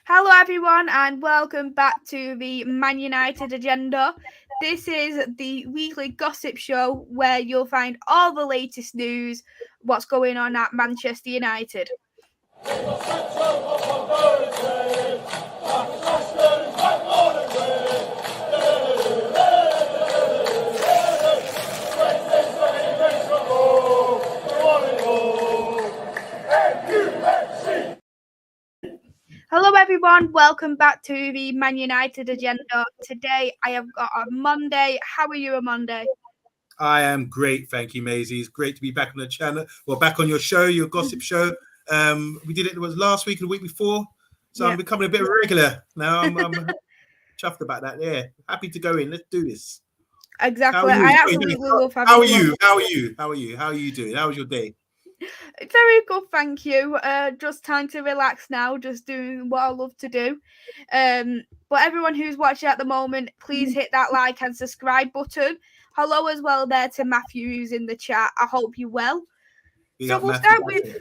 Hello, everyone, and welcome back to the Man United agenda. This is the weekly gossip show where you'll find all the latest news, what's going on at Manchester United. Hello, everyone. Welcome back to the Man United agenda. Today, I have got a Monday. How are you, a Monday? I am great, thank you, Maisie. It's great to be back on the channel. Well, back on your show, your gossip show. We did it was last week and the week before, so I'm becoming a bit regular now. I'm chuffed about that. Yeah, happy to go in. Let's do this. Exactly. I absolutely love having How are you? How are you? How are you? How are you doing? How was your day? Very good, thank you. Just time to relax now, just doing what I love to do. But everyone who's watching at the moment, please hit that like and subscribe button. Hello as well there to Matthew who's in the chat. I hope you're well. So we'll start with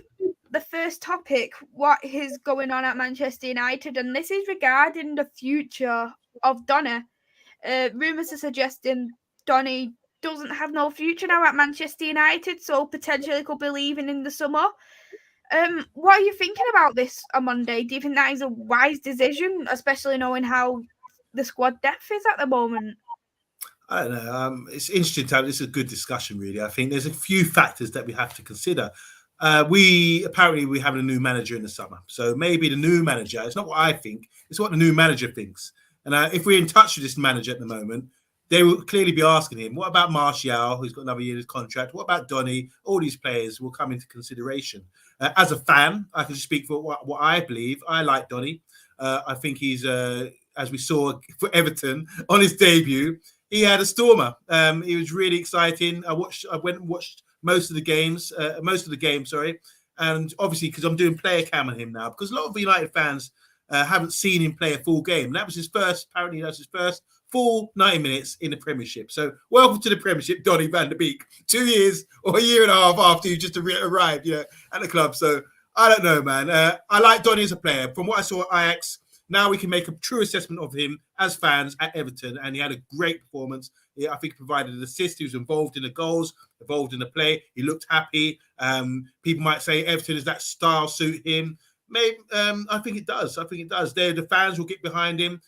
the first topic, what is going on at Manchester United, and this is regarding the future of Donny. Rumours are suggesting Donny doesn't have no future now at Manchester United, so potentially could be leaving in the summer. What are you thinking about this on Monday? Do you think that is a wise decision, especially knowing how the squad depth is at the moment? I don't know. It's interesting to have this is a good discussion, really. I think there's a few factors that we have to consider. We having a new manager in the summer, so maybe the new manager. It's not what I think; it's what the new manager thinks. And if we're in touch with this manager at the moment, they will clearly be asking him, "What about Martial, who's got another year's contract? What about Donny? All these players will come into consideration." As a fan, I can speak for what I believe. I like Donny. I think he's, as we saw for Everton on his debut, he had a stormer. He was really exciting. I went and watched most of the games, and obviously because I'm doing player cam on him now, because a lot of United fans haven't seen him play a full game. That was his first. Apparently, that's his first full 90 minutes in the Premiership. So welcome to the Premiership, Donny van der Beek. 2 years or a year and a half after you just arrived, at the club. So I don't know, man. I like Donny as a player. From what I saw at Ajax, now we can make a true assessment of him as fans at Everton, and he had a great performance. Yeah, I think he provided an assist. He was involved in the goals, involved in the play. He looked happy. People might say Everton, is that style suit him? Maybe. I think it does. The fans will get behind him,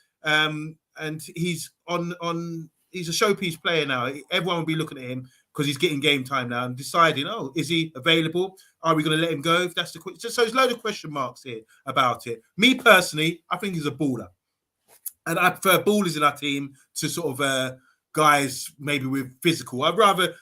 and he's he's a showpiece player now. Everyone will be looking at him because he's getting game time now and deciding, is he available? Are we going to let him go? If that's the question. So there's a load of question marks here about it. Me personally, I think he's a baller. And I prefer ballers in our team to sort of guys maybe with physical. I'd rather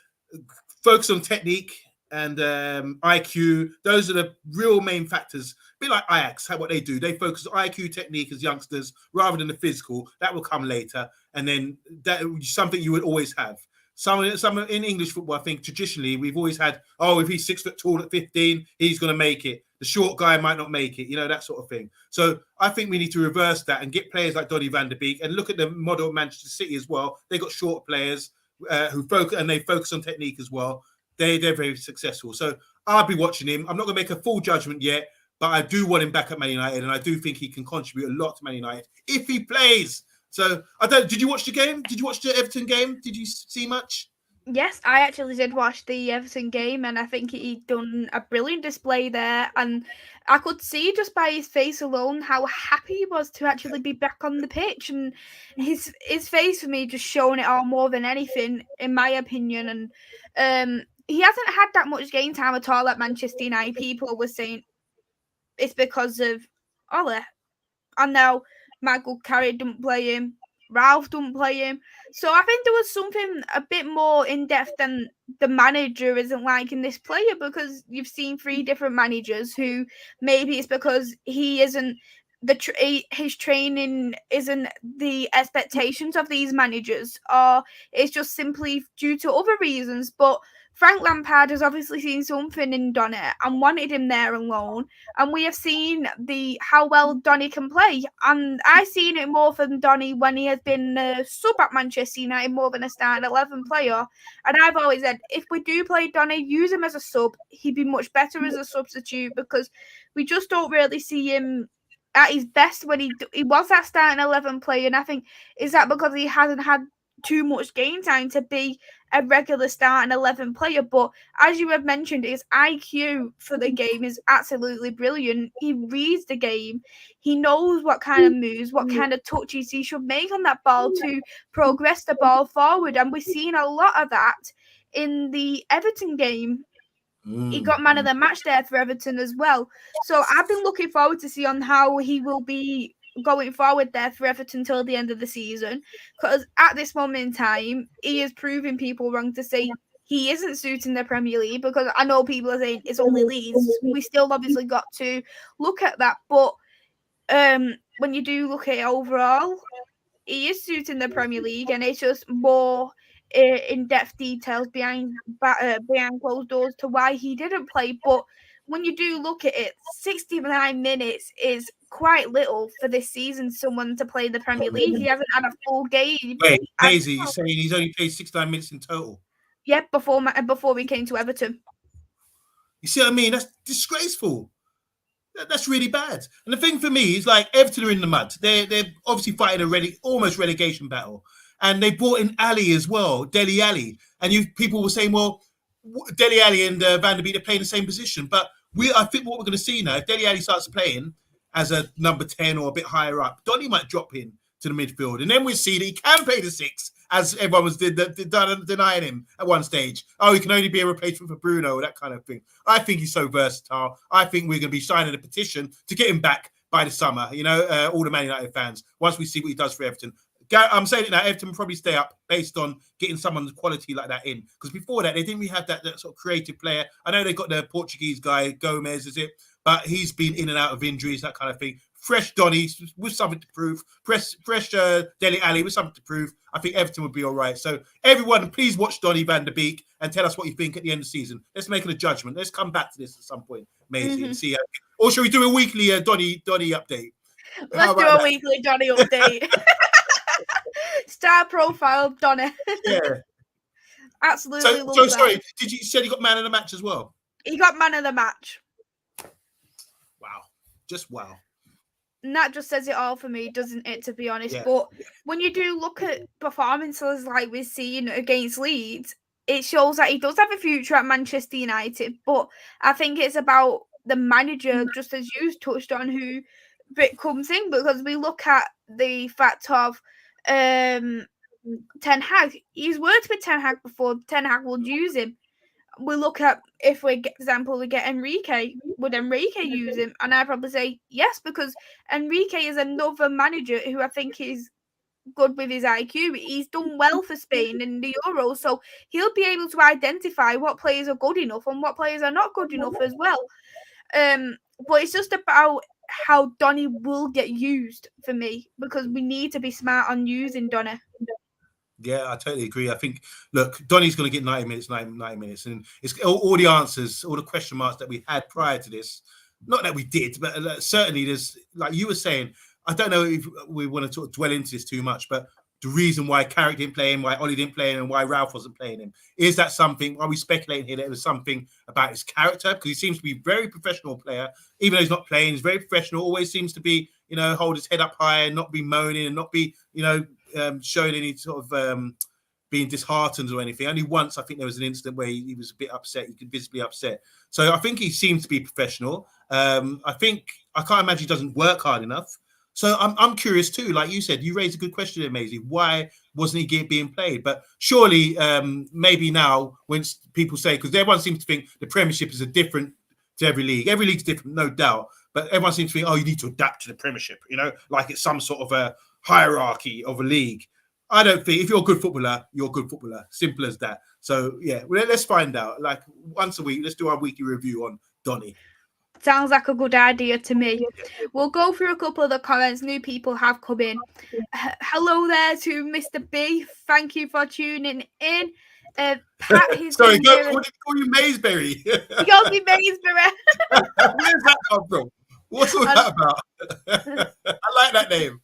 focus on technique and IQ. Those are the real main factors. A bit like Ajax, what they do. They focus on IQ, technique as youngsters rather than the physical. That will come later. And then that is something you would always have. Some in English football, I think traditionally we've always had, if he's 6 foot tall at 15, he's going to make it. The short guy might not make it, that sort of thing. So I think we need to reverse that and get players like Donny van der Beek, and look at the model of Manchester City as well. They got short players who focus, and they focus on technique as well. They're very successful. So I'll be watching him. I'm not going to make a full judgment yet, but I do want him back at Man United, and I do think he can contribute a lot to Man United if he plays. So did you watch the game? Did you watch the Everton game? Did you see much? Yes, I actually did watch the Everton game, and I think he done a brilliant display there. And I could see just by his face alone how happy he was to actually be back on the pitch. And his face for me just showing it all more than anything, in my opinion. And he hasn't had that much game time at all at Manchester United. People were saying it's because of Ole, and now Michael Carrick didn't play him. Ralph didn't play him. So I think there was something a bit more in-depth than the manager isn't liking this player, because you've seen 3 different managers who maybe it's because he isn't his training isn't the expectations of these managers, or it's just simply due to other reasons. But Frank Lampard has obviously seen something in Donny and wanted him there on loan, and we have seen how well Donny can play. And I've seen it more from Donny when he has been a sub at Manchester United more than a starting 11 player. And I've always said, if we do play Donny, use him as a sub. He'd be much better as a substitute, because we just don't really see him at his best when he was that starting 11 player. And I think, is that because he hasn't had too much game time to be a regular starting 11 player? But as you have mentioned, his IQ for the game is absolutely brilliant. He reads the game. He knows what kind of moves, what kind of touches he should make on that ball to progress the ball forward. And we've seen a lot of that in the Everton game. He got man of the match there for Everton as well. So I've been looking forward to see on how he will be going forward there for Everton till the end of the season. Because at this moment in time, he is proving people wrong to say he isn't suiting the Premier League. Because I know people are saying it's only Leeds. We still obviously got to look at that. But when you do look at it overall, he is suiting the Premier League, and it's just more in-depth details behind closed doors to why he didn't play. But when you do look at it, 69 minutes is quite little for this season. Someone to play the Premier League, he hasn't had a full game. Wait, Maisie, you're saying he's only played 69 minutes in total? Yeah, before we came to Everton. You see what I mean? That's disgraceful. That's really bad. And the thing for me is, like, Everton are in the mud. They're obviously fighting a almost relegation battle. And they brought in Ali as well, Dele Alli. And people were saying, well, Dele Alli and Van der Beek are playing the same position. But I think what we're going to see now, if Dele Alli starts playing as a number 10 or a bit higher up, Donny might drop in to the midfield. And then we'll see that he can play the 6, as everyone was denying him at one stage. Oh, he can only be a replacement for Bruno, that kind of thing. I think he's so versatile. I think we're going to be signing a petition to get him back by the summer, all the Man United fans, once we see what he does for Everton. I'm saying it now, Everton will probably stay up based on getting someone's quality like that in. Because before that, they didn't really have that sort of creative player. I know they got the Portuguese guy, Gomez, is it? But he's been in and out of injuries, that kind of thing. Fresh Donny with something to prove. Fresh Dele Alli with something to prove. I think Everton would be all right. So everyone, please watch Donny van der Beek and tell us what you think at the end of the season. Let's make it a judgment. Let's come back to this at some point, maybe, and see. Or shall we do a weekly Donny update? Let's do a weekly Donny update. Star profile Donny. Yeah. Absolutely. So sorry, you said he got man of the match as well? He got man of the match. Wow. Just wow. And that just says it all for me, doesn't it, to be honest? Yeah. But when you do look at performances like we're seeing against Leeds, it shows that he does have a future at Manchester United. But I think it's about the manager, just as you touched on, who Brit comes in, because we look at the fact of Ten Hag. He's worked with Ten Hag before. Ten Hag will use him. We look at, if we get Enrique, would Enrique use him? And I'd probably say yes, because Enrique is another manager who I think is good with his IQ. He's done well for Spain in the Euros, so he'll be able to identify what players are good enough and what players are not good enough as well. But it's just about how Donny will get used for me, because we need to be smart on using Donny. Yeah, I totally agree. I think, look, Donny's going to get 90 minutes. And it's all the answers, all the question marks that we had prior to this. Not that we did, but certainly there's, like you were saying, I don't know if we want to sort of dwell into this too much, but the reason why Carrick didn't play him, why Ollie didn't play him, and why Ralph wasn't playing him, is that something, are we speculating here that it was something about his character? Because he seems to be a very professional player. Even though he's not playing, he's very professional, always seems to be, hold his head up high and not be moaning and not be, showing any sort of being disheartened or anything. Only once, I think there was an incident where he was a bit upset. He could visibly upset. So I think he seems to be professional. I can't imagine he doesn't work hard enough. So I'm curious too. Like you said, you raised a good question there, Maisie. Why wasn't he being played? But surely, maybe now when people say, because everyone seems to think the Premiership is different to every league. Every league's different, no doubt. But everyone seems to think, oh, you need to adapt to the Premiership. Like it's some sort of a hierarchy of a league. I don't think, if you're a good footballer, you're a good footballer. Simple as that. So yeah, let's find out. Like once a week, let's do our weekly review on Donny. Sounds like a good idea to me. We'll go through a couple of the comments new people have come in. Hello there to Mr. B. Thank you for tuning in. Pat, sorry, call you Maisberry. He calls me Maisberry. Where's that come from? What's all that about? I like that name.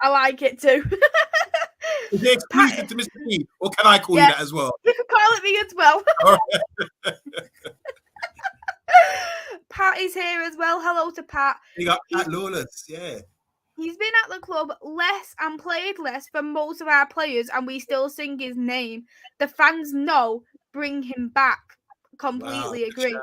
I like it too. Is it exclusive to Mr. B, or can I call you that as well? You can call it me as well. All right. Pat Pat is here as well. Hello to Pat. You got Pat Lawless, yeah. He's been at the club less and played less than most of our players, and we still sing his name. The fans know, bring him back. Completely agree.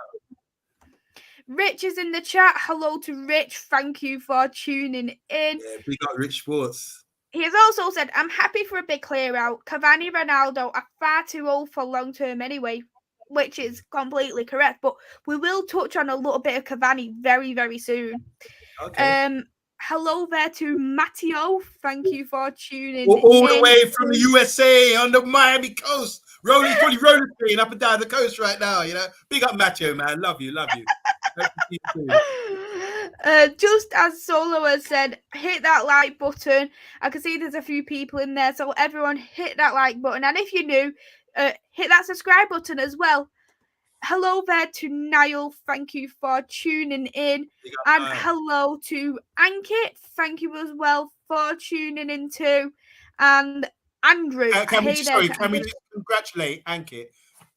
Rich is in the chat. Hello to Rich. Thank you for tuning in. Yeah, we got Rich Sports. He has also said, I'm happy for a big clear out. Cavani, Ronaldo are far too old for long term anyway, which is completely correct. But we will touch on a little bit of Cavani very, very soon. Okay. Hello there to Matteo. Thank you for tuning all in. The way from the USA on the Miami coast. Rolling, probably roller skating up and down the coast right now, you know. Big up Matteo, man. Love you. Just as Solo has said, hit that like button. I can see there's a few people in there, so everyone hit that like button. And if you're new, hit that subscribe button as well. Hello there to Niall. Thank you for tuning in. And hello to Ankit. Thank you as well for tuning in too. And Andrew. Can we just congratulate Ankit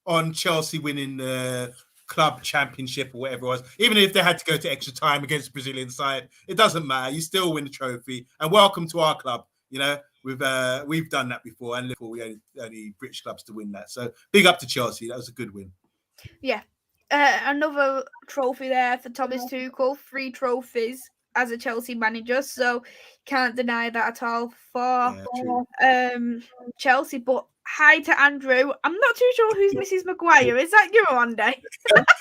on Chelsea winning the club championship or whatever it was? Even if they had to go to extra time against the Brazilian side, it doesn't matter. You still win the trophy. And welcome to our club. You know, we've done that before, and Liverpool, we only British clubs to win that. So big up to Chelsea. That was a good win. Yeah. Another trophy there for Thomas Tuchel. 3 trophies as a Chelsea manager, so can't deny that at all for Chelsea. But hi to Andrew. I'm not too sure who's Mrs. Maguire. Is that you, Andy?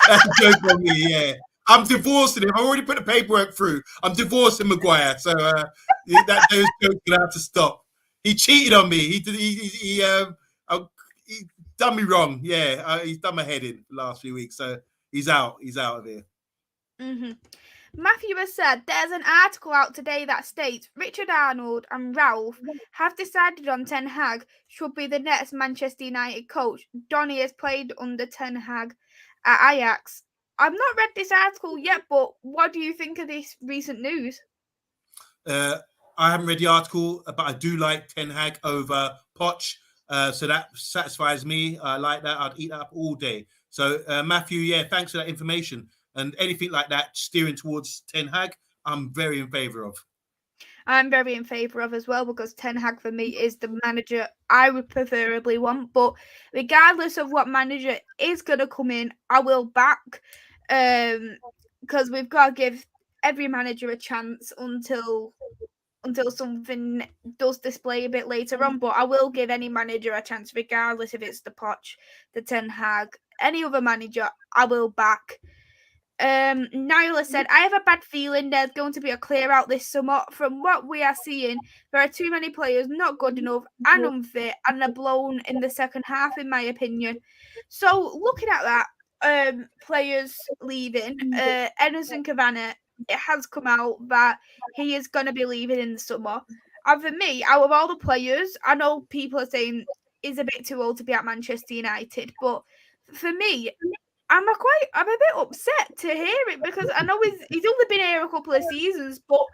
That's a joke on me, yeah. I'm divorcing him. I already put the paperwork through. I'm divorcing Maguire, so those jokes gonna have to stop. He cheated on me. He done me wrong. Yeah, he's done my head in the last few weeks, so he's out. He's out of here. Mm-hmm. Matthew has said there's an article out today that states Richard Arnold and Ralph have decided on Ten Hag should be the next Manchester United coach. Donny has played under Ten Hag at Ajax. I've not read this article yet, but what do you think of this recent news? I haven't read the article, but I do like Ten Hag over Poch. So that satisfies me. I like that. I'd eat that up all day. So Matthew, yeah, thanks for that information. And anything like that steering towards Ten Hag, I'm very in favour of. I'm very in favour of as well, because Ten Hag for me is the manager I would preferably want. But regardless of what manager is going to come in, I will back, because we've got to give every manager a chance until something does display a bit later on. But I will give any manager a chance, regardless if it's the Poch, the Ten Hag, any other manager, I will back. Nyla said, I have a bad feeling there's going to be a clear out this summer. From what we are seeing, there are too many players not good enough and unfit, and they're blown in the second half, in my opinion. So looking at that, players leaving, Edinson Cavani, it has come out that he is going to be leaving in the summer. And for me, out of all the players, I know people are saying he's a bit too old to be at Manchester United, but for me, I'm a bit upset to hear it, because I know he's only been here a couple of seasons, but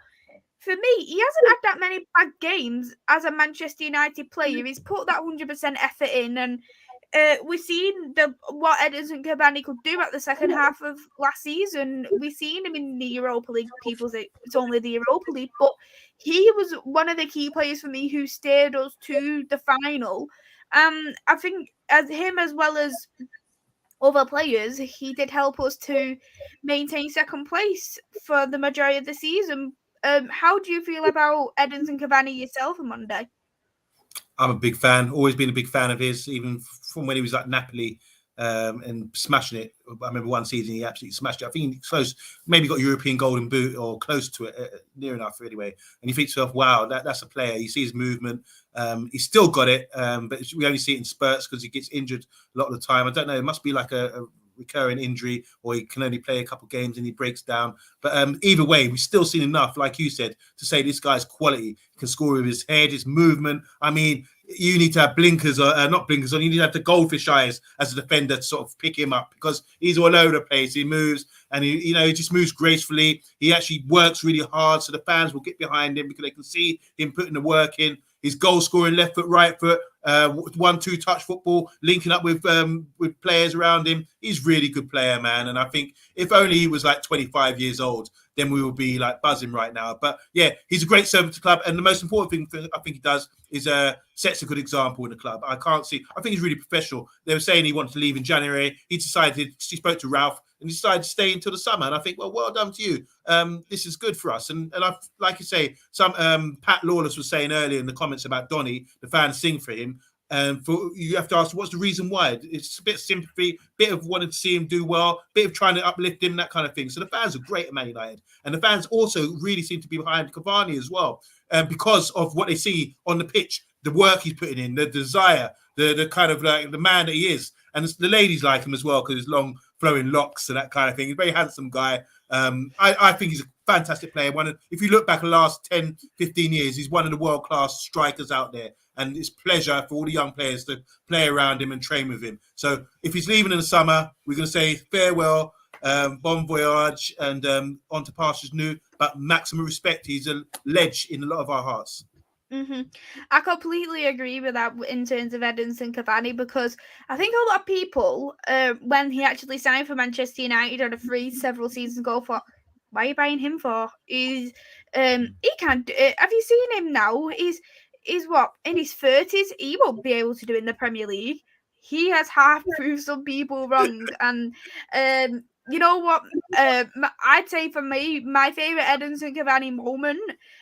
for me, he hasn't had that many bad games as a Manchester United player. He's put that 100% effort in, and we've seen what Edinson Cavani could do at the second half of last season. We've seen him in the Europa League. People say it's only the Europa League, but he was one of the key players for me who steered us to the final. I think as him, as well as other players, he did help us to maintain second place for the majority of the season. How do you feel about Edinson Cavani yourself on Monday? I'm a big fan, always been a big fan of his, even from when he was at Napoli and smashing it. I remember one season he absolutely smashed it. I think he's close, maybe got European Golden Boot or close to it, near enough anyway. And you think to yourself, wow, that's a player. You see his movement. He's still got it, but we only see it in spurts because he gets injured a lot of the time. I don't know. It must be like a recurring injury, or he can only play a couple of games and he breaks down. But either way, we've still seen enough, like you said, to say this guy's quality. He can score with his head, his movement. I mean, you need to have blinkers, or not blinkers on. You need to have the goldfish eyes as a defender to sort of pick him up, because he's all over the place. He moves, and he just moves gracefully. He actually works really hard, so the fans will get behind him because they can see him putting the work in. His goal scoring left foot, right foot. 1-2 touch football, linking up with players around him. He's really good player, man. And I think if only he was like 25 years old, then we would be like buzzing right now. But yeah, he's a great servant to the club. And the most important thing I think he does is sets a good example in the club. I think he's really professional. They were saying he wanted to leave in January. He spoke to Ralph and he decided to stay until the summer. And I think, well done to you. This is good for us. And I like you say, some Pat Lawless was saying earlier in the comments about Donny, the fans sing for him. You have to ask, what's the reason why? It's a bit of sympathy, bit of wanting to see him do well, bit of trying to uplift him, that kind of thing. So the fans are great at Man United. And the fans also really seem to be behind Cavani as well, because of what they see on the pitch, the work he's putting in, the desire, the kind of like the man that he is. And the ladies like him as well because his long flowing locks and that kind of thing. He's a very handsome guy. I think he's a fantastic player. If you look back the last 10, 15 years, he's one of the world-class strikers out there. And it's pleasure for all the young players to play around him and train with him. So if he's leaving in the summer, we're going to say farewell, bon voyage, and on to pastures new. But maximum respect. He's a ledge in a lot of our hearts. Mm-hmm. I completely agree with that in terms of Edinson Cavani, because I think a lot of people, when he actually signed for Manchester United on a free several seasons ago, thought, why are you buying him for? He can't. Have you seen him now? He's what, in his 30s? He won't be able to do in the Premier League. He has half proved some people wrong, and you know what? I'd say for me, my favourite Edinson Cavani moment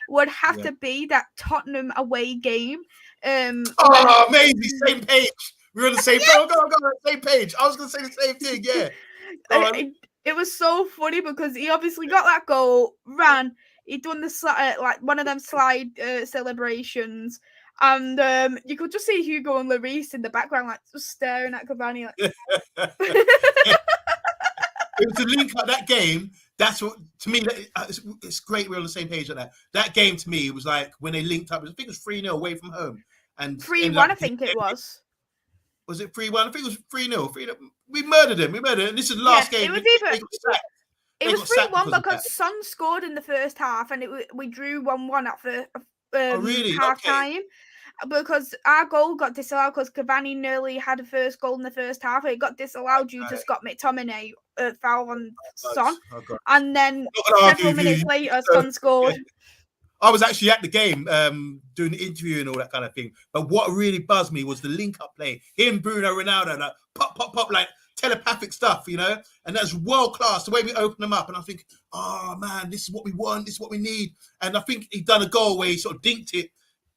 would have to be that Tottenham away game. Amazing, same page. We're on the same. Go, same page. I was going to say the same thing. Yeah. It was so funny because he obviously got that goal, ran. He'd done the like one of them slide celebrations, and you could just see Hugo and Lloris in the background, like just staring at Cavani. Like. It was to link up that game. That's what, to me, it's great we're on the same page like that. That game to me was like when they linked up. I think it was 3-0 away from home, and 3-1. I think it was. Was it 3-1? I think it was 3-0. We murdered him. And this is the last game. It was 3-1 because Son scored in the first half, and we drew 1-1 at half time. Because our goal got disallowed because Cavani nearly had a first goal in the first half. It got disallowed due to Scott McTominay foul on Son. And then several minutes later, Son scored. I was actually at the game doing the interview and all that kind of thing. But what really buzzed me was the link-up play. Him, Bruno, Ronaldo, like pop, like telepathic stuff, you know? And that's world-class, the way we open them up. And I think, oh, man, this is what we want. This is what we need. And I think he done a goal where he sort of dinked it.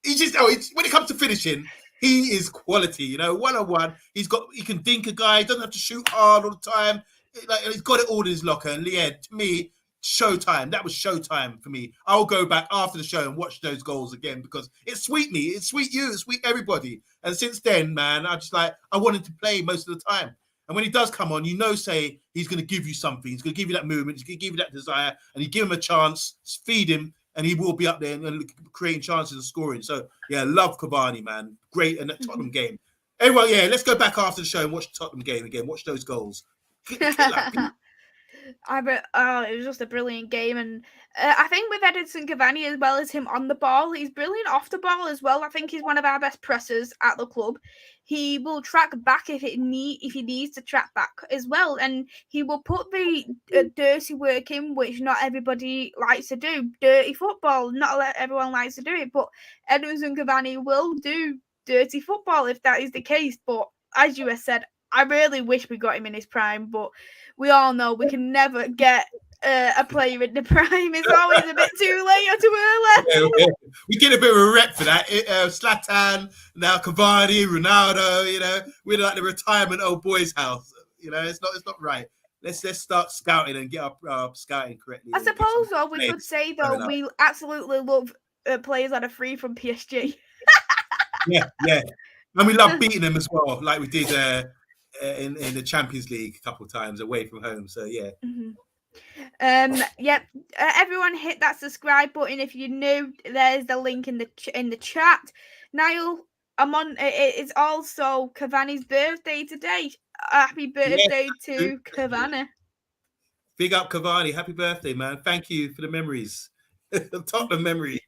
He just, when it comes to finishing, he is quality, you know, one-on-one. He can dink a guy, he doesn't have to shoot hard all the time. Like, he's got it all in his locker. And Lied, to me, showtime. That was showtime for me. I'll go back after the show and watch those goals again because it sweet me. It sweet you. It sweet everybody. And since then, man, I wanted to play most of the time. And when he does come on, say he's going to give you something. He's going to give you that movement. He's going to give you that desire. And you give him a chance, feed him, and he will be up there and creating chances and scoring. So, yeah, love Cavani, man. Great in that Tottenham game. Anyway, yeah, let's go back after the show and watch the Tottenham game again. Watch those goals. It was just a brilliant game. And I think with Edinson Cavani, as well as him on the ball, he's brilliant off the ball as well. I think he's one of our best pressers at the club. He will track back if he needs to track back as well, and he will put the dirty work in, which not everybody likes to do. Dirty football, not everyone likes to do it, but Edinson Cavani will do dirty football if that is the case. But as you have said, I really wish we got him in his prime, but we all know we can never get a player in the prime. It's always a bit too late or too early. Yeah. We get a bit of a rep for that. Zlatan, now Cavani, Ronaldo, you know, we're like the retirement old boys' house. You know, it's not right. Let's start scouting and get our scouting correctly. I suppose, though, we could say, though, we absolutely love players that are free from PSG. Yeah. And we love beating them as well, like we did in the Champions League a couple of times away from home. So, yeah. Mm-hmm. Everyone hit that subscribe button if you're new. There's the link in the chat. Niall, it's also Cavani's birthday today. Happy birthday to Cavani. Big up Cavani. Happy birthday, man. Thank you for the memories. Tottenham memory.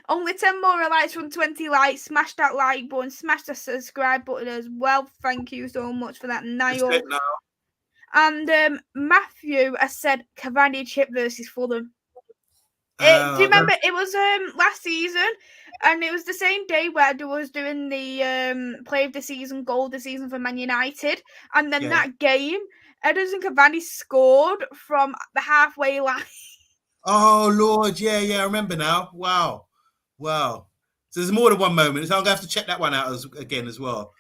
Only 10 more likes from 20 likes. Smash that like button, smash the subscribe button as well. Thank you so much for that, Niall. And Matthew has said Cavani chip versus Fulham. Do you remember it was last season, and it was the same day where they was doing the play of the season, goal of the season for Man United, and then that game, Edison Cavani scored from the halfway line. Oh Lord, yeah, I remember now. Wow. So there's more than one moment. So I'm gonna have to check that one out again as well.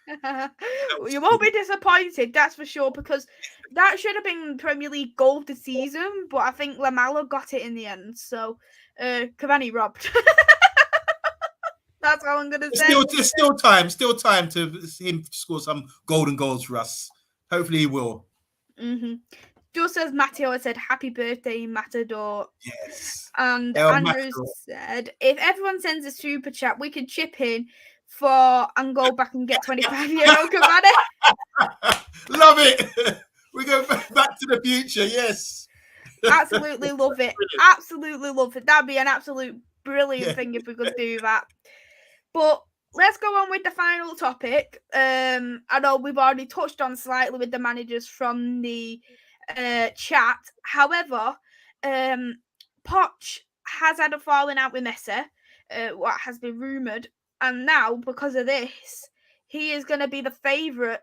You won't be disappointed, that's for sure, because that should have been Premier League goal of the season, but I think Lamela got it in the end. So Cavani robbed. That's all I'm gonna say. There's still time to him score some golden goals for us. Hopefully he will. Just as Matteo said, happy birthday, Matador. Yes. And Andrew said, if everyone sends a super chat, we can chip in and go back and get €25 Cavani. Love it. We go back to the future. Yes. Absolutely love it. Absolutely love it. That'd be an absolute brilliant thing if we could do that. But let's go on with the final topic. I know we've already touched on slightly with the managers from the chat. However, Poch has had a falling out with Messi, what has been rumoured, and now because of this, he is going to be the favourite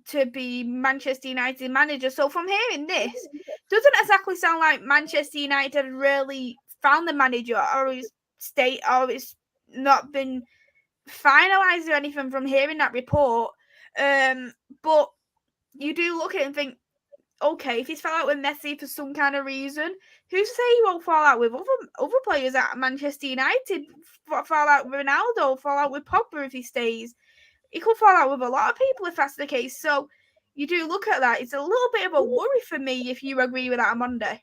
to be Manchester United manager. So from hearing this, doesn't exactly sound like Manchester United really found the manager, or it's not been finalised or anything from hearing that report. But you do look at it and think, okay, if he's fell out with Messi for some kind of reason, who's to say he won't fall out with other players at Manchester United? Fall out with Ronaldo, fall out with Pogba if he stays. He could fall out with a lot of people if that's the case. So you do look at that. It's a little bit of a worry for me if you agree with that on Monday.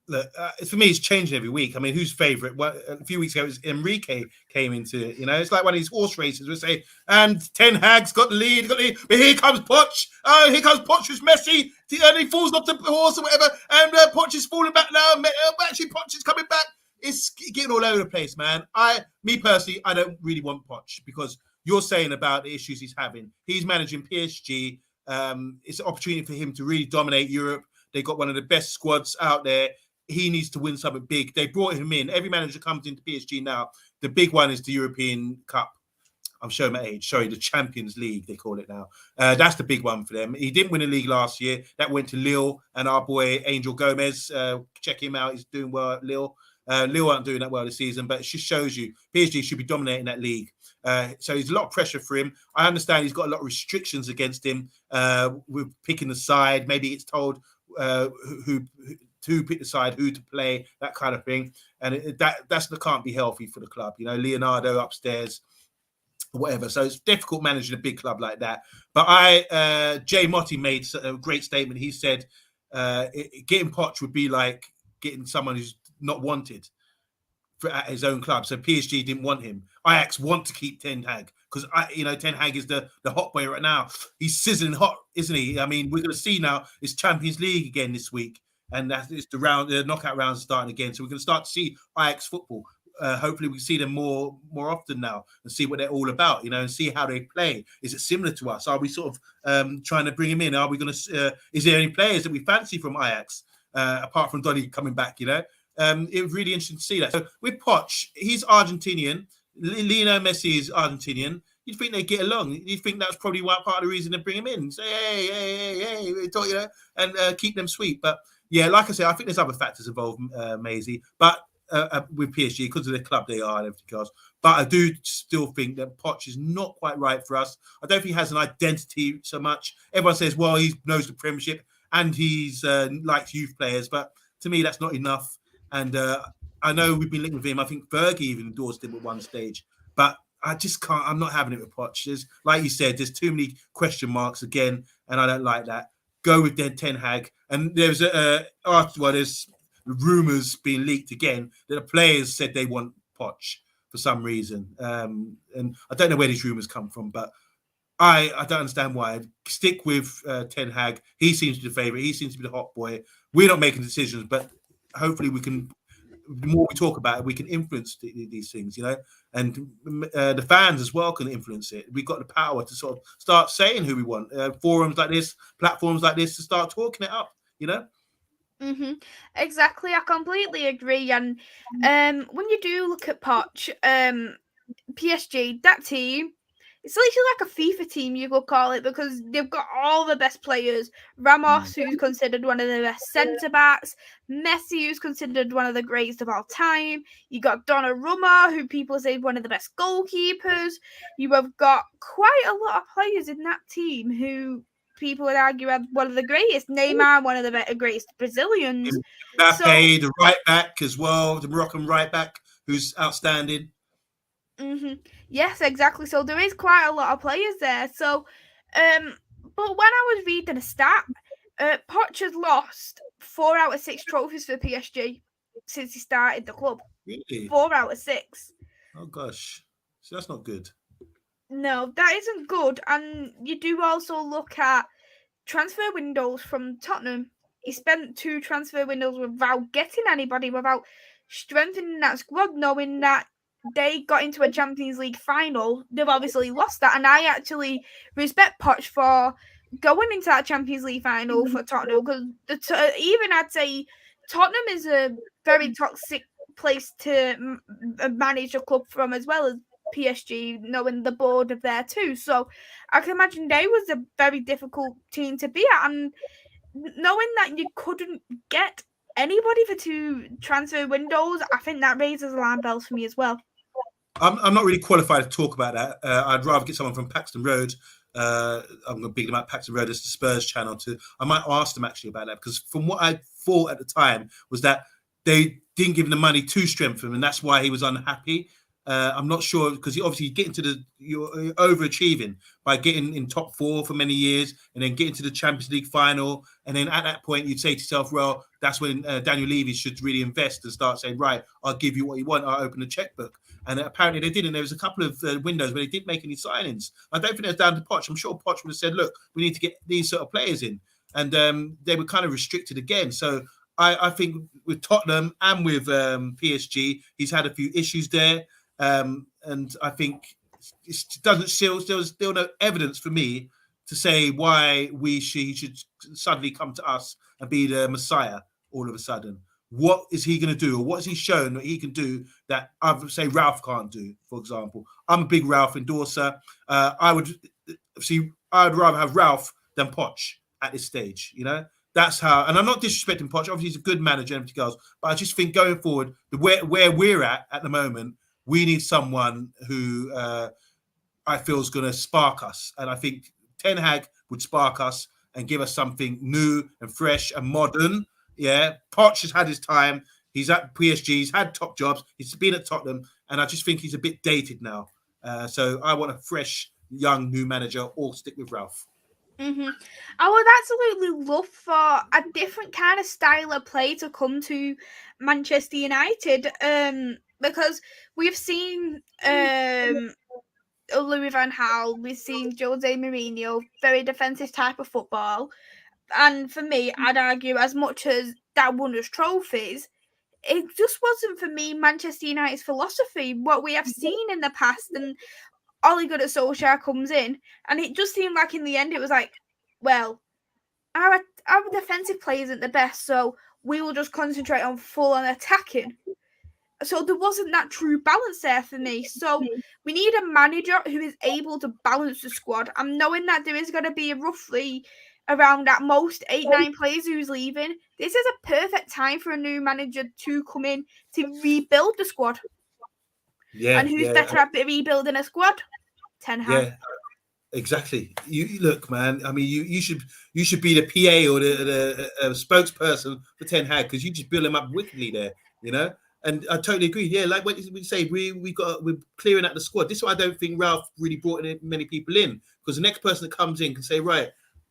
Look, for me, it's changing every week. I mean, who's favourite? Well, a few weeks ago, it was Enrique came into it. You know, it's like one of these horse races. We say, and Ten Hag's got the lead, but here comes Poch. Oh, here comes Poch with Messi, and he falls off the horse or whatever. And Poch is falling back now. Actually, Poch is coming back. It's getting all over the place, man. Me personally, I don't really want Poch because you're saying about the issues he's having. He's managing PSG. It's an opportunity for him to really dominate Europe. They've got one of the best squads out there. He needs to win something big. They brought him in. Every manager comes into PSG now. The big one is the European Cup. I'm showing my age. Sorry, the Champions League, they call it now. That's the big one for them. He didn't win a league last year. That went to Lille and our boy Angel Gomez. Check him out. He's doing well at Lille. Lille aren't doing that well this season, but it just shows you PSG should be dominating that league. So there's a lot of pressure for him. I understand he's got a lot of restrictions against him with picking the side. Maybe it's told who pick the side, who to play, that kind of thing. And that can't be healthy for the club. You know, Leonardo upstairs, whatever. So it's difficult managing a big club like that. But Jay Motti made a great statement. He said getting Poch would be like getting someone who's not wanted at his own club. So PSG didn't want him. Ajax want to keep Ten Hag because Ten Hag is the hot boy right now. He's sizzling hot, isn't he? I mean, we're going to see now it's Champions League again this week. And it's the knockout rounds starting again. So we're going to start to see Ajax football. Hopefully we see them more often now and see what they're all about, and see how they play. Is it similar to us? Are we sort of trying to bring him in? Are we going to? Is there any players that we fancy from Ajax apart from Donny coming back? It was really interesting to see that. So with Poch, he's Argentinian. Lionel Messi is Argentinian. You'd think they get along. You'd think that's probably part of the reason they bring him in. Say, hey, talk, and keep them sweet. But yeah, like I said, I think there's other factors involved, Maisie, but with PSG because of the club they are and everything else. But I do still think that Poch is not quite right for us. I don't think he has an identity so much. Everyone says, well, he knows the Premiership and he's likes youth players, but to me, that's not enough. And I know we've been linked with him. I think Fergie even endorsed him at one stage, but I just can't. I'm not having it with Poch. Like you said, there's too many question marks again, and I don't like that. Go with Ten Hag. And there's there's rumours being leaked again that the players said they want Poch for some reason. And I don't know where these rumours come from, but I don't understand why. Stick with Ten Hag. He seems to be the favourite. He seems to be the hot boy. We're not making decisions, but hopefully we can the more we talk about it, we can influence these things, you know, and the fans as well can influence it. We've got the power to sort of start saying who we want. Forums like this, platforms like this, to start talking it up, you know. Exactly, I completely agree. And when you do look at Poch, PSG, that team, it's literally like a FIFA team, you could call it, because they've got all the best players. Ramos, who's considered one of the best centre backs, Messi, who's considered one of the greatest of all time. You got Donnarumma, who people say is one of the best goalkeepers. You have got quite a lot of players in that team who people would argue are one of the greatest. Neymar, one of the greatest Brazilians. Mbappe, the right back as well, the Moroccan right back, who's outstanding. Yes, exactly. So there is quite a lot of players there. So, but when I was reading a stat, Poch has lost 4 out of 6 trophies for PSG since he started the club. Really? 4 out of 6. Oh gosh, so that's not good. No, that isn't good. And you do also look at transfer windows from Tottenham. He spent 2 transfer windows without getting anybody, without strengthening that squad, knowing that they got into a Champions League final. They've obviously lost that, and I actually respect Poch for going into that Champions League final for Tottenham, because even I'd say Tottenham is a very toxic place to manage a club from, as well as PSG, knowing the board of there too. So I can imagine they was a very difficult team to be at, and knowing that you couldn't get anybody for 2 transfer windows, I think that raises alarm bells for me as well. I'm not really qualified to talk about that. I'd rather get someone from Paxton Road. I'm going to big them up, Paxton Road, as the Spurs channel. I might ask them actually about that, because from what I thought at the time was that they didn't give him the money to strengthen him, and that's why he was unhappy. I'm not sure, because you get into you're overachieving by getting in top 4 for many years, and then getting to the Champions League final, and then at that point you'd say to yourself, well, that's when Daniel Levy should really invest and start saying, right, I'll give you what you want, I'll open the checkbook. And apparently they didn't. There was a couple of windows where they didn't make any signings. I don't think it was down to Poch. I'm sure Poch would have said, look, we need to get these sort of players in, and they were kind of restricted again. So I think with Tottenham and with PSG, he's had a few issues there. And I think it doesn't there's still no evidence for me to say why he should suddenly come to us and be the Messiah all of a sudden. What is he going to do, or what has he shown that he can do that I would say Ralph can't do? For example, I'm a big Ralph endorser. I'd rather have Ralph than Poch at this stage. You know, that's how. And I'm not disrespecting Poch. Obviously, he's a good manager and everything else. But I just think going forward, where we're at the moment, we need someone who I feel is going to spark us. And I think Ten Hag would spark us and give us something new and fresh and modern. Yeah, Poch has had his time. He's at PSG. He's had top jobs. He's been at Tottenham. And I just think he's a bit dated now. So I want a fresh, young, new manager, or stick with Ralph. I would absolutely love for a different kind of style of play to come to Manchester United, because we've seen Louis van Gaal, we've seen Jose Mourinho, very defensive type of football, and for me, I'd argue, as much as that won us trophies, it just wasn't for me Manchester United's philosophy, what we have seen in the past. And Ole Gunnar Solskjaer comes in, and it just seemed like in the end it was like, well, our defensive play isn't the best, so we will just concentrate on full on attacking. So there wasn't that true balance there for me. So we need a manager who is able to balance the squad. I'm knowing that there is going to be roughly around at most 8-9 players who's leaving. This is a perfect time for a new manager to come in to rebuild the squad. Yeah, and who's better at rebuilding a squad? Ten Hag. Yeah, exactly. You look, man. I mean, you should be the PA or the spokesperson for Ten Hag, because you just build him up wickedly there. You know. And I totally agree. Yeah, like what we say, we're clearing out the squad. This is why I don't think Ralph really brought in many people in, because the next person that comes in can say, right,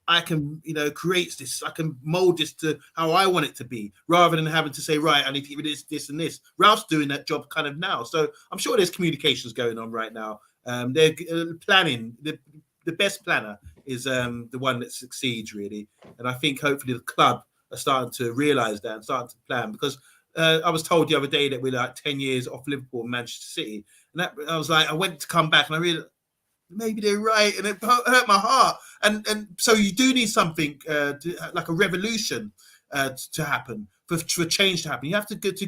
I can, create this, I can mold this to how I want it to be, rather than having to say, right, I need to give it this, and this. Ralph's doing that job kind of now. So I'm sure there's communications going on right now. They're planning. The best planner is the one that succeeds, really. And I think hopefully the club are starting to realize that and starting to plan, because I was told the other day that we're like 10 years off Liverpool and Manchester City. And that, I was like, I went to come back and I realized maybe they're right. And it hurt my heart. And so you do need something like a revolution to happen, for change to happen. You have to get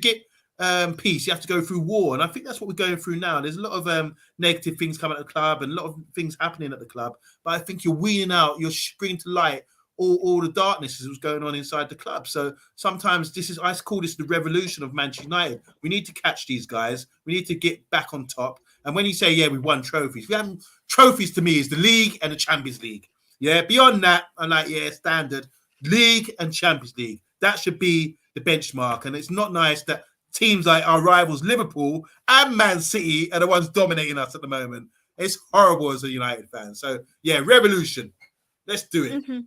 peace. You have to go through war. And I think that's what we're going through now. There's a lot of negative things coming at the club and a lot of things happening at the club. But I think you're weaning out, you're bringing to light all the darkness that was going on inside the club. So sometimes I call this the revolution of Manchester United. We need to catch these guys. We need to get back on top. And when you say, yeah, we won trophies, we haven't. Trophies to me is the league and the Champions League. Yeah, beyond that, I'm like, yeah, standard. League and Champions League. That should be the benchmark. And it's not nice that teams like our rivals, Liverpool and Man City, are the ones dominating us at the moment. It's horrible as a United fan. So, yeah, revolution. Let's do it. Mm-hmm.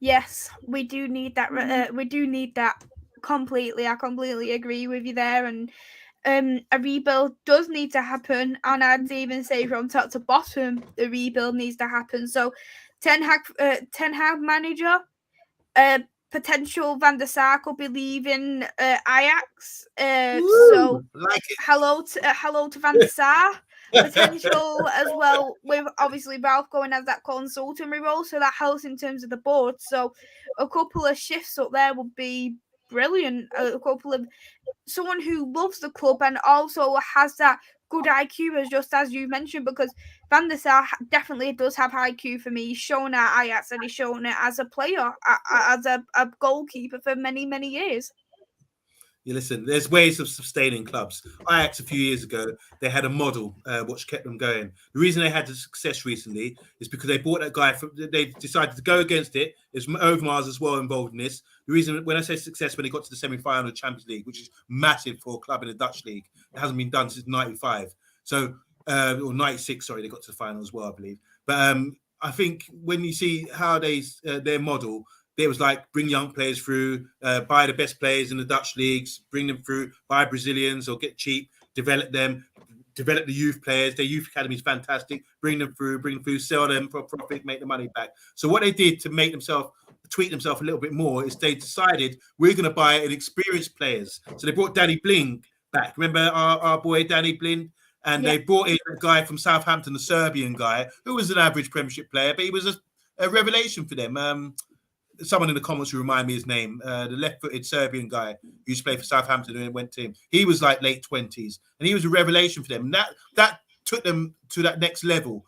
Yes, we do need that. We do need that completely. I completely agree with you there. And a rebuild does need to happen. And I'd even say from top to bottom, the rebuild needs to happen. So, Ten Hag manager, potential Van der Sar could be leaving Ajax. So, like it. hello to Van der Sar. Potential as well, with obviously Ralph going as that consultancy role, so that helps in terms of the board. So a couple of shifts up there would be brilliant. A couple of someone who loves the club and also has that good IQ, as you mentioned, because Van der Sar definitely does have IQ for me. He's shown at Ajax and he's shown it as a player, as a goalkeeper for many, many years. You listen, there's ways of sustaining clubs. Ajax a few years ago, they had a model which kept them going. The reason they had the success recently is because they bought that guy. They decided to go against it. There's Overmars as well involved in this. The reason, when I say success, when they got to the semi-final of the Champions League, which is massive for a club in the Dutch league, it hasn't been done since '95. So, or '96, sorry, they got to the final as well, I believe. But I think when you see how their model, it was like bring young players through, buy the best players in the Dutch leagues, bring them through, buy Brazilians or get cheap, develop them, develop the youth players. Their youth academy is fantastic. Bring them through, sell them for profit, make the money back. So what they did to make themselves tweak themselves a little bit more is they decided we're going to buy an experienced players. So they brought Danny Blind back. Remember our boy Danny Blind? And they brought in a guy from Southampton, the Serbian guy, who was an average Premiership player, but he was a revelation for them. Someone in the comments who remind me his name, the left-footed Serbian guy who used to play for Southampton and went to him. He was like late 20s, and he was a revelation for them. And that took them to that next level,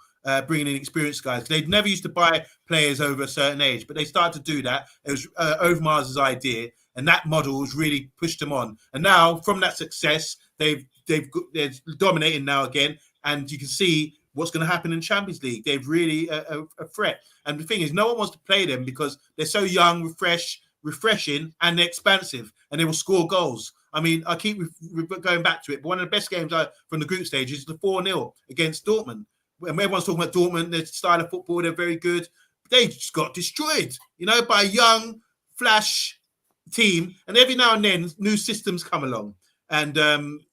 bringing in experienced guys. They'd never used to buy players over a certain age, but they started to do that. It was Overmars' idea, and that model has really pushed them on. And now, from that success, they're dominating now again, and you can see what's going to happen in Champions League. They've really a threat. And the thing is, no one wants to play them because they're so young, refreshing, and they're expansive, and they will score goals. I mean, I keep going back to it, but one of the best games from the group stage is the 4-0 against Dortmund. When everyone's talking about Dortmund, their style of football, they're very good. They just got destroyed, by a young, flash team. And every now and then, new systems come along. And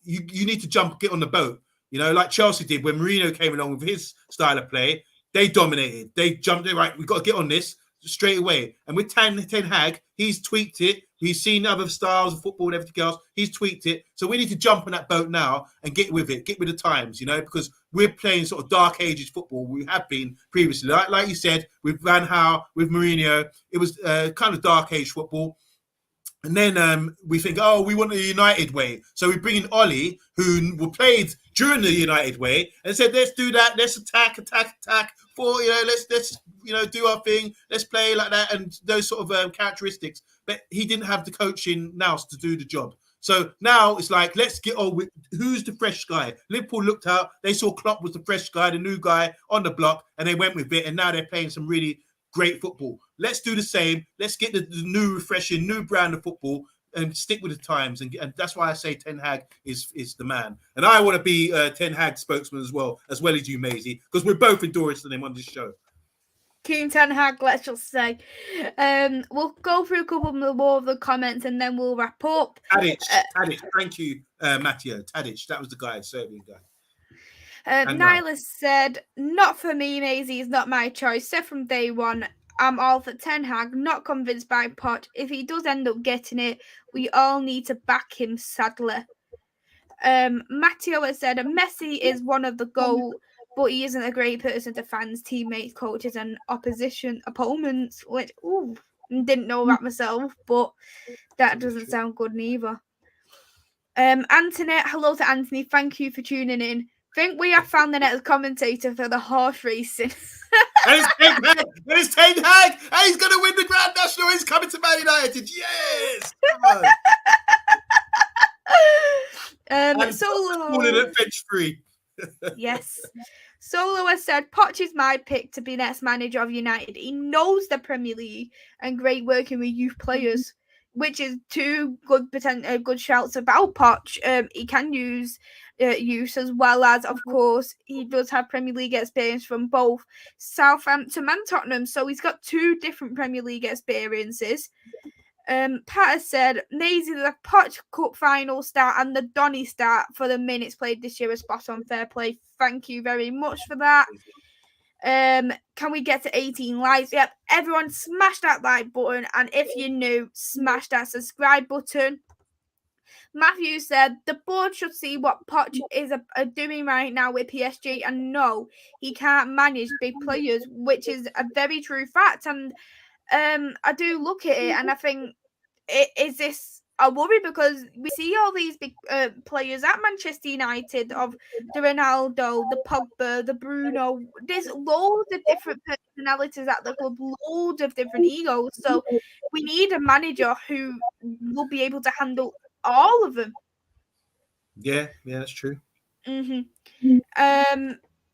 you need to get on the boat. Like Chelsea did when Mourinho came along with his style of play. They dominated. They jumped in, right, we've got to get on this straight away. And with Ten Hag, he's tweaked it. He's seen other styles of football and everything else. He's tweaked it. So we need to jump on that boat now and get with it, get with the times, because we're playing sort of dark ages football. We have been previously. Like you said, with Van Gaal, with Mourinho, it was kind of dark age football. And then we think, we want the United way. So we bring in Ollie, who played during the United way, and said, let's do that. Let's attack. Let's do our thing. Let's play like that, and those sort of characteristics. But he didn't have the coaching now to do the job. So now it's like, let's get on with who's the fresh guy. Liverpool looked out. They saw Klopp was the fresh guy, the new guy on the block, and they went with it. And now they're playing some really great football. Let's do the same. Let's get the new, refreshing, new brand of football and stick with the times. And that's why I say Ten Hag is the man. And I want to be Ten Hag spokesman as well as you, Maisie, because we're both endorsing him on this show. Team Ten Hag, let's just say. We'll go through a couple more of the comments and then we'll wrap up. Tadic. Thank you, Matteo. Tadic, that was the guy, Serbian guy. Nyla said, not for me, Maisie is not my choice. Said from day one, I'm all for Ten Hag, not convinced by Poch. If he does end up getting it, we all need to back him, sadly. Matteo has said, Messi is one of the GOAT, but he isn't a great person to fans, teammates, coaches, and opponents, which, didn't know that myself, but that doesn't sound good neither. Anthony, hello to Anthony. Thank you for tuning in. Think we have found the next commentator for the horse racing. And it's Ten Hag. And he's going to win the Grand National. He's coming to Man United. Yes. Come on. Solo. At bench free. Yes. Solo has said, Poch is my pick to be next manager of United. He knows the Premier League and great working with youth players, which is two good shouts about Poch. He can use use as well as, of course, he does have Premier League experience from both Southampton and Tottenham. So he's got two different Premier League experiences. Pat has said, Maisie, the Poch Cup final start and the Donny start for the minutes played this year is spot on. Fair play. Thank you very much for that. Can we get to 18 likes? Yep. Everyone smash that like button. And if you're new, smash that subscribe button. Matthew said, the board should see what Poch is doing right now with PSG and no, he can't manage big players, which is a very true fact. And I do look at it and I think, is this a worry? Because we see all these big players at Manchester United, of the Ronaldo, the Pogba, the Bruno. There's loads of different personalities at the club, loads of different egos. So we need a manager who will be able to handle all of them. Yeah, that's true.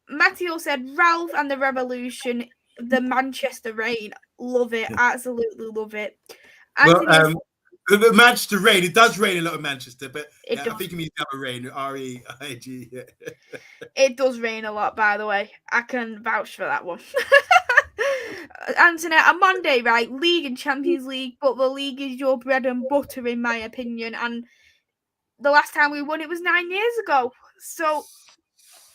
Matteo said, Ralph and the Revolution, the Manchester Rain. Love it. Absolutely love it. Well, the Manchester rain, it does rain a lot in Manchester, but I think you mean the other rain, R-E-I-G. Yeah. It does rain a lot, by the way. I can vouch for that one. Anthony, on Monday, right? League and Champions League, but the league is your bread and butter, in my opinion. And the last time we won it was 9 years ago. So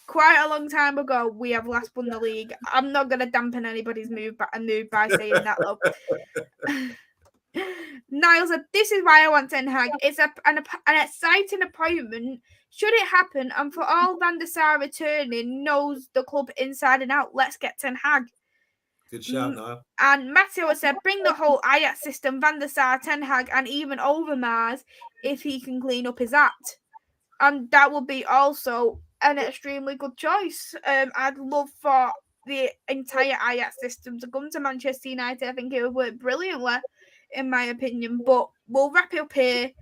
quite a long time ago, we have last won the league. I'm not going to dampen anybody's mood by saying that, though. Niall said, this is why I want Ten Hag. It's an exciting appointment. Should it happen, and for all Van der Sar returning, knows the club inside and out, let's get Ten Hag. Good shout, Niall. And Matteo said, bring the whole Ajax system, Van der Sar, Ten Hag, and even Overmars if he can clean up his act. And that would be also an extremely good choice. I'd love for the entire Ajax system to come to Manchester United. I think it would work brilliantly, in my opinion. But we'll wrap it up here.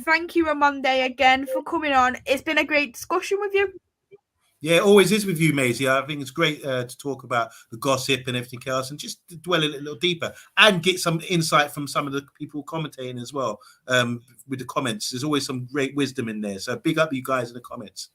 Thank you, Omonde, again for coming on. It's been a great discussion with you. Yeah, it always is with you, Maisie. I think it's great to talk about the gossip and everything else and just dwell a little deeper and get some insight from some of the people commentating as well with the comments. There's always some great wisdom in there. So big up you guys in the comments.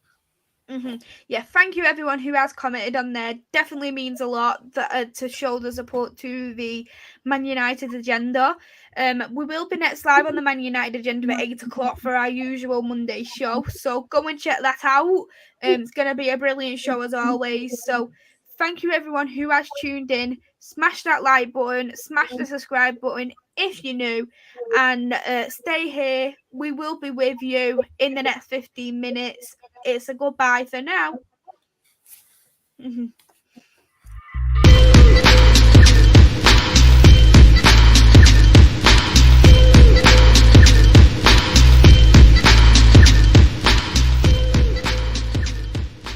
Yeah, thank you everyone who has commented on there. Definitely means a lot to show the support to the Man United agenda. We will be next live on the Man United agenda at 8 o'clock for our usual Monday show. So go and check that out. It's going to be a brilliant show as always. So thank you everyone who has tuned in. Smash that like button, smash the subscribe button if you're new, and stay here. We will be with you in the next 15 minutes. It's a goodbye for now.